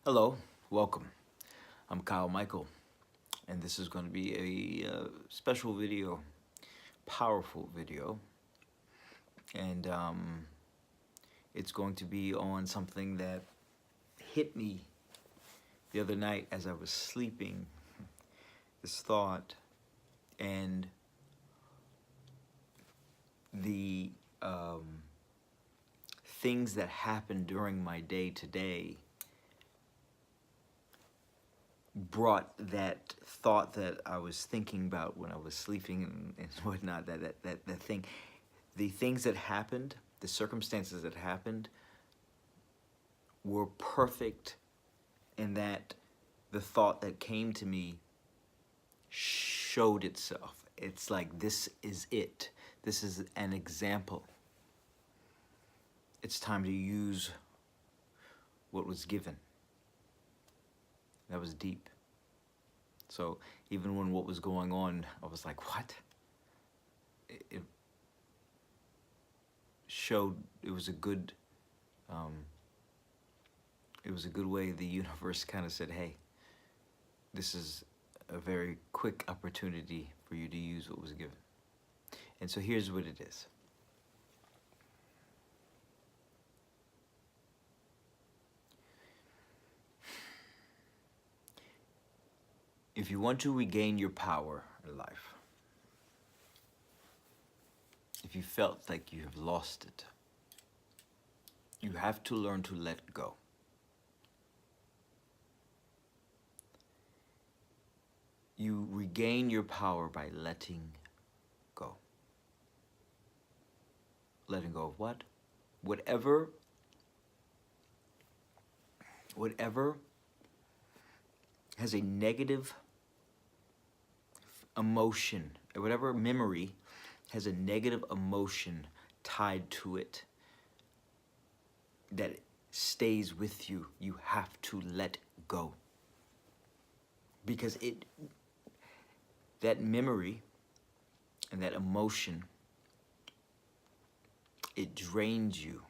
Hello, welcome. I'm Kyle Michael, and this is going to be a special video, powerful video, and it's going to be on something that hit me the other night as I was sleeping. This thought and the things that happened during my day today brought that thought that I was thinking about when I was sleeping and whatnot, that thing, the things that happened, the circumstances that happened were perfect in that the thought that came to me showed itself. It's like, this is it. This is an example. It's time to use what was given. That was deep. So even when what was going on, I was like, what? It showed, it was a good way the universe kind of said, hey, this is a very quick opportunity for you to use what was given. And so here's what it is. If you want to regain your power in life, if you felt like you have lost it, you have to learn to let go. You regain your power by letting go. Letting go of what? Whatever has a negative emotion, or whatever memory has a negative emotion tied to it that stays with you, you have to let go. Because that memory and that emotion, it drains you,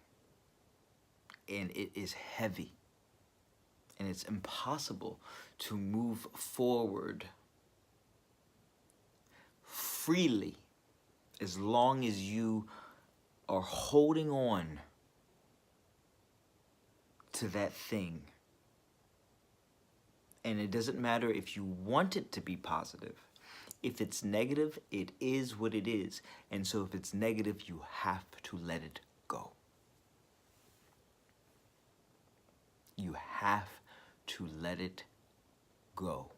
and it is heavy, and it's impossible to move forward freely as long as you are holding on to that thing. And it doesn't matter if you want it to be positive. If it's negative, it is what it is. And so if it's negative, you have to let it go. You have to let it go.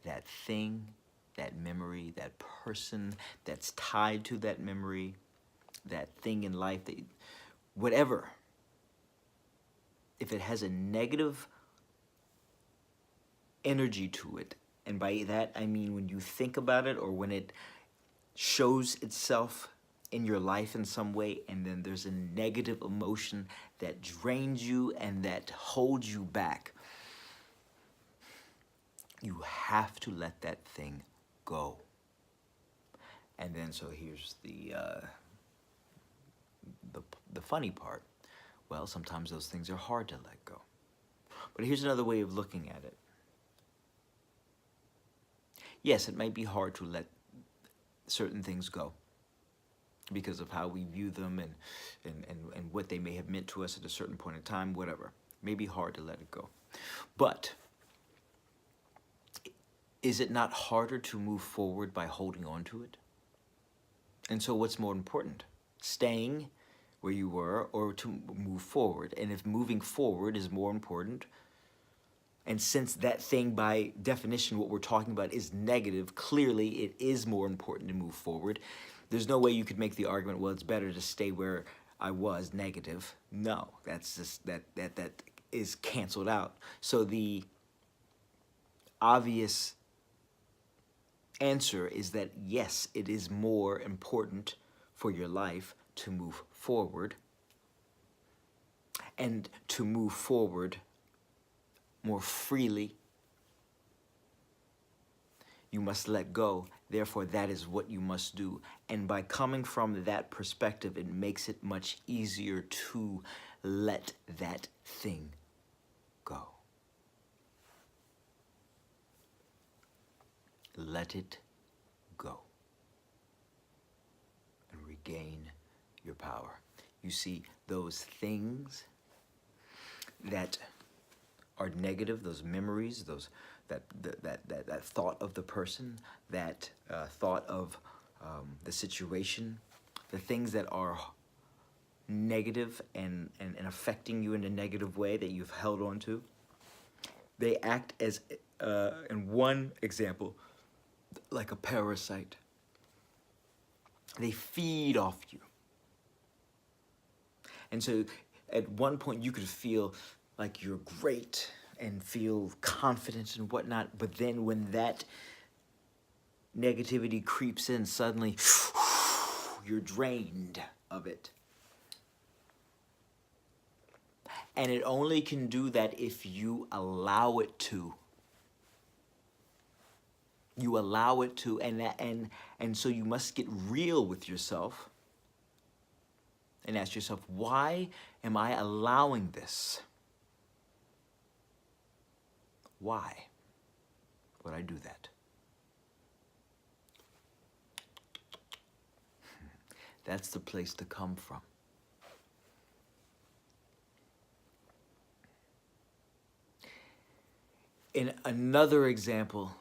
That thing, that memory, that person that's tied to that memory, that thing in life, that whatever, if it has a negative energy to it, and by that I mean when you think about it or when it shows itself in your life in some way, and then there's a negative emotion that drains you and that holds you back, you have to let that thing go. And then so here's the funny part. Well, sometimes those things are hard to let go. But here's another way of looking at it. Yes, it might be hard to let certain things go because of how we view them and what they may have meant to us at a certain point in time, whatever. It may be hard to let it go. But is it not harder to move forward by holding on to it? And so what's more important? Staying where you were or to move forward? And if moving forward is more important, and since that thing by definition, what we're talking about is negative, clearly it is more important to move forward. There's no way you could make the argument, well, it's better to stay where I was, negative. No, that's just, that is canceled out. So the obvious answer is that yes, it is more important for your life to move forward, and to move forward more freely. You must let go. Therefore, that is what you must do. And by coming from that perspective, it makes it much easier to let that thing go. let it go and regain your power. You see, those things that are negative, those memories, that thought of the person, that thought of the situation, the things that are negative and affecting you in a negative way that you've held on to, they act as, in one example, like a parasite. They feed off you. And so at one point you could feel like you're great and feel confident and whatnot, but then when that negativity creeps in, suddenly you're drained of it. And it only can do that if you allow it to. You allow it to, and so you must get real with yourself and ask yourself, why am I allowing this? Why would I do that? That's the place to come from. In another example,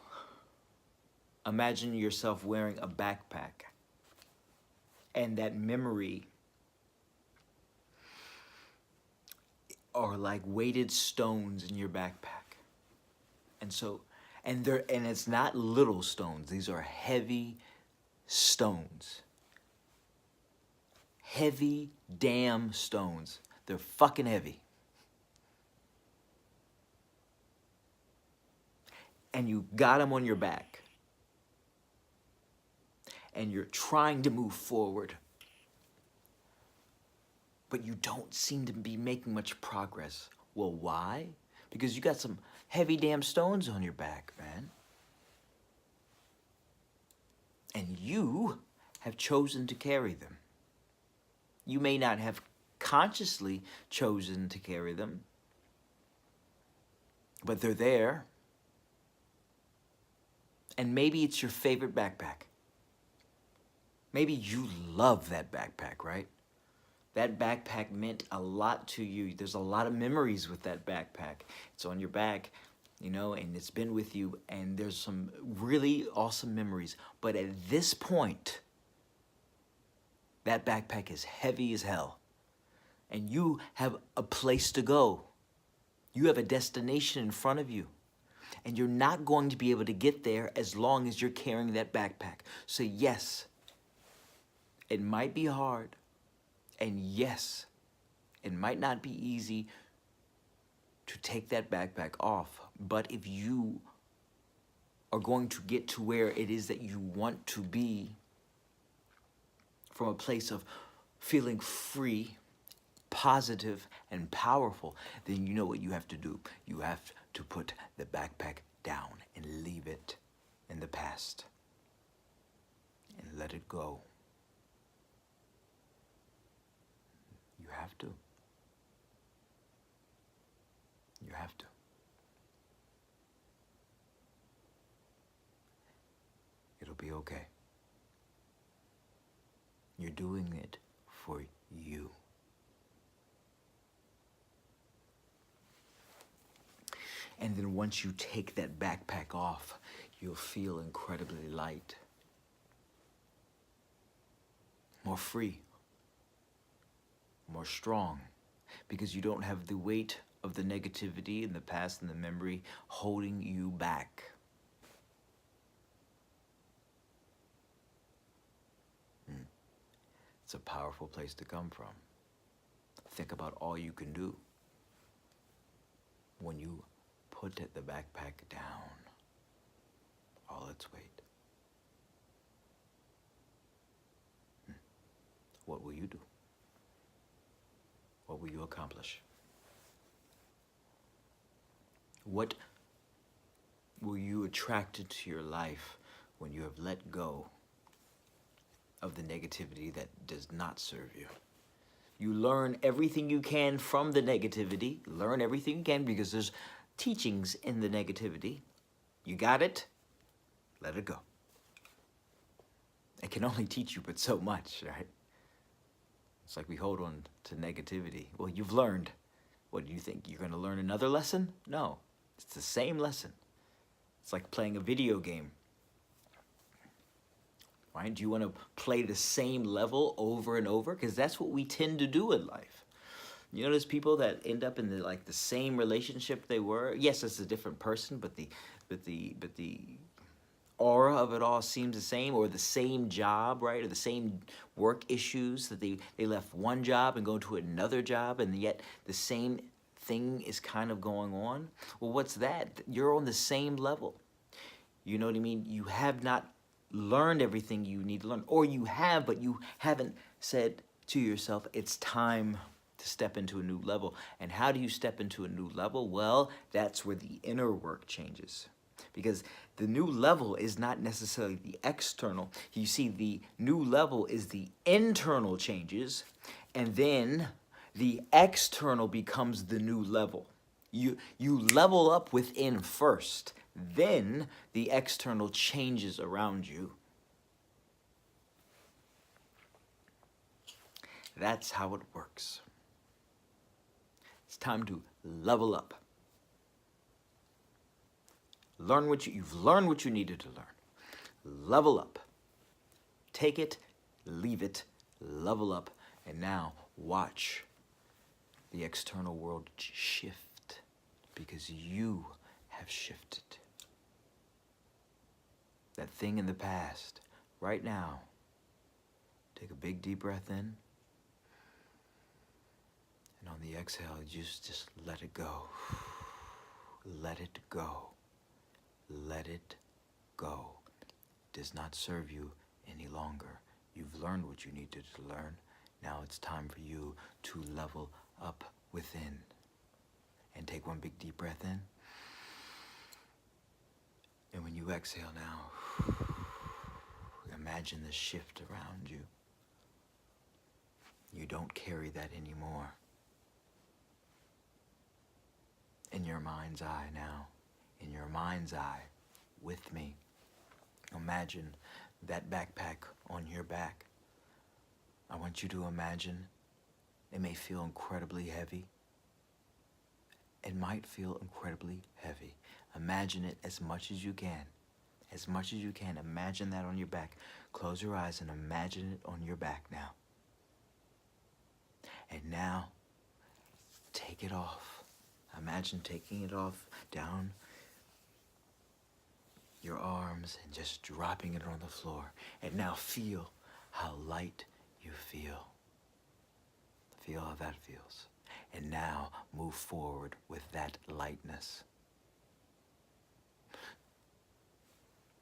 imagine yourself wearing a backpack, and that memory are like weighted stones in your backpack. And so, and it's not little stones, these are heavy stones. Heavy damn stones. They're fucking heavy. And you got them on your back. And you're trying to move forward. But you don't seem to be making much progress. Well, why? Because you got some heavy damn stones on your back, man. And you have chosen to carry them. You may not have consciously chosen to carry them, but they're there. And maybe it's your favorite backpack. Maybe you love that backpack, right? That backpack meant a lot to you. There's a lot of memories with that backpack. It's on your back, you know, and it's been with you, and there's some really awesome memories. But at this point, that backpack is heavy as hell, and you have a place to go. You have a destination in front of you, and you're not going to be able to get there as long as you're carrying that backpack. So yes, it might be hard. And yes, it might not be easy to take that backpack off, but if you are going to get to where it is that you want to be, from a place of feeling free, positive, and powerful, then you know what you have to do. You have to put the backpack down and leave it in the past and let it go. You have to. You have to. It'll be okay. You're doing it for you. And then once you take that backpack off, you'll feel incredibly light. More free. More strong, because you don't have the weight of the negativity and the past and the memory holding you back. It's a powerful place to come from. Think about all you can do when you put the backpack down, all its weight. What will you do? What will you accomplish? What will you attract into your life when you have let go of the negativity that does not serve you? You learn everything you can from the negativity. Learn everything you can because there's teachings in the negativity. You got it? Let it go. It can only teach you but so much, right? It's like we hold on to negativity. Well, you've learned. What do you think? You're going to learn another lesson? No. It's the same lesson. It's like playing a video game. Right? Do you want to play the same level over and over? Because that's what we tend to do in life. You know, there's people that end up in the same relationship they were. Yes, it's a different person, but the aura of it all seems the same, or the same job, right? Or the same work issues that they left one job and go to another job, and yet the same thing is kind of going on. Well, what's that? You're on the same level. You know what I mean? You have not learned everything you need to learn, or you have, but you haven't said to yourself, it's time to step into a new level. And how do you step into a new level? Well, that's where the inner work changes. Because the new level is not necessarily the external. You see, the new level is the internal changes, and then the external becomes the new level. You level up within first, then the external changes around you. That's how it works. It's time to level up. You've learned what you needed to learn. Level up. Take it, leave it, level up, and now watch the external world shift, because you have shifted. That thing in the past, right now, take a big deep breath in, and on the exhale, just let it go. Let it go. Let it go. It does not serve you any longer. You've learned what you needed to learn. Now it's time for you to level up within. And take one big deep breath in. And when you exhale now, imagine the shift around you. You don't carry that anymore. In your mind's eye now, in your mind's eye, with me, imagine that backpack on your back. I want you to imagine it may feel incredibly heavy. It might feel incredibly heavy. Imagine it as much as you can. As much as you can, imagine that on your back. Close your eyes and imagine it on your back now. And now, take it off. Imagine taking it off down your arms and just dropping it on the floor. And now feel how light you feel. Feel how that feels. And now move forward with that lightness.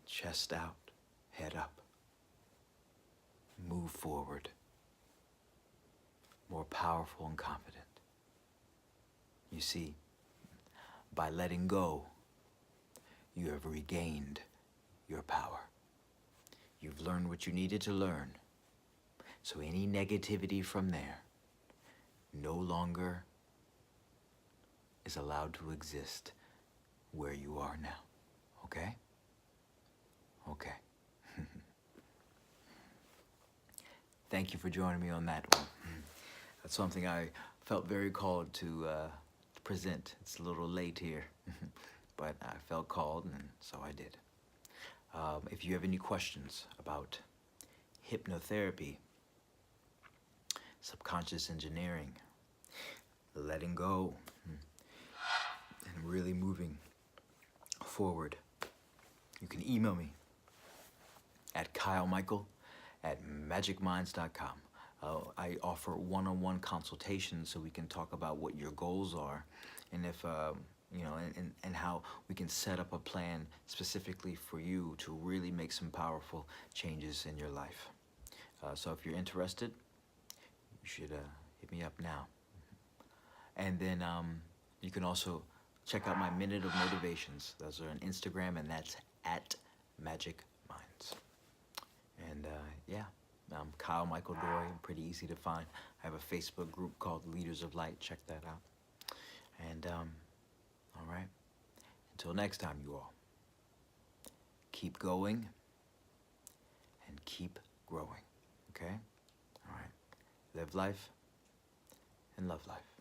Chest out, head up. Move forward. More powerful and confident. You see, by letting go, you have regained your power. You've learned what you needed to learn. So any negativity from there no longer is allowed to exist where you are now. Okay? Okay. Thank you for joining me on that one. That's something I felt very called to present. It's a little late here, but I felt called, and so I did. If you have any questions about hypnotherapy, subconscious engineering, letting go, and really moving forward, you can email me at kylemichael@magicminds.com. I offer one-on-one consultations so we can talk about what your goals are, and if and how we can set up a plan specifically for you to really make some powerful changes in your life. So if you're interested, you should hit me up now. And then you can also check out my Minute of Motivations. Those are on Instagram, and that's at Magic Minds. And yeah, I'm Kyle Michael Dory. I'm pretty easy to find. I have a Facebook group called Leaders of Light. Check that out. And all right, until next time, you all, keep going, and keep growing. Okay? All right. Live life and love life.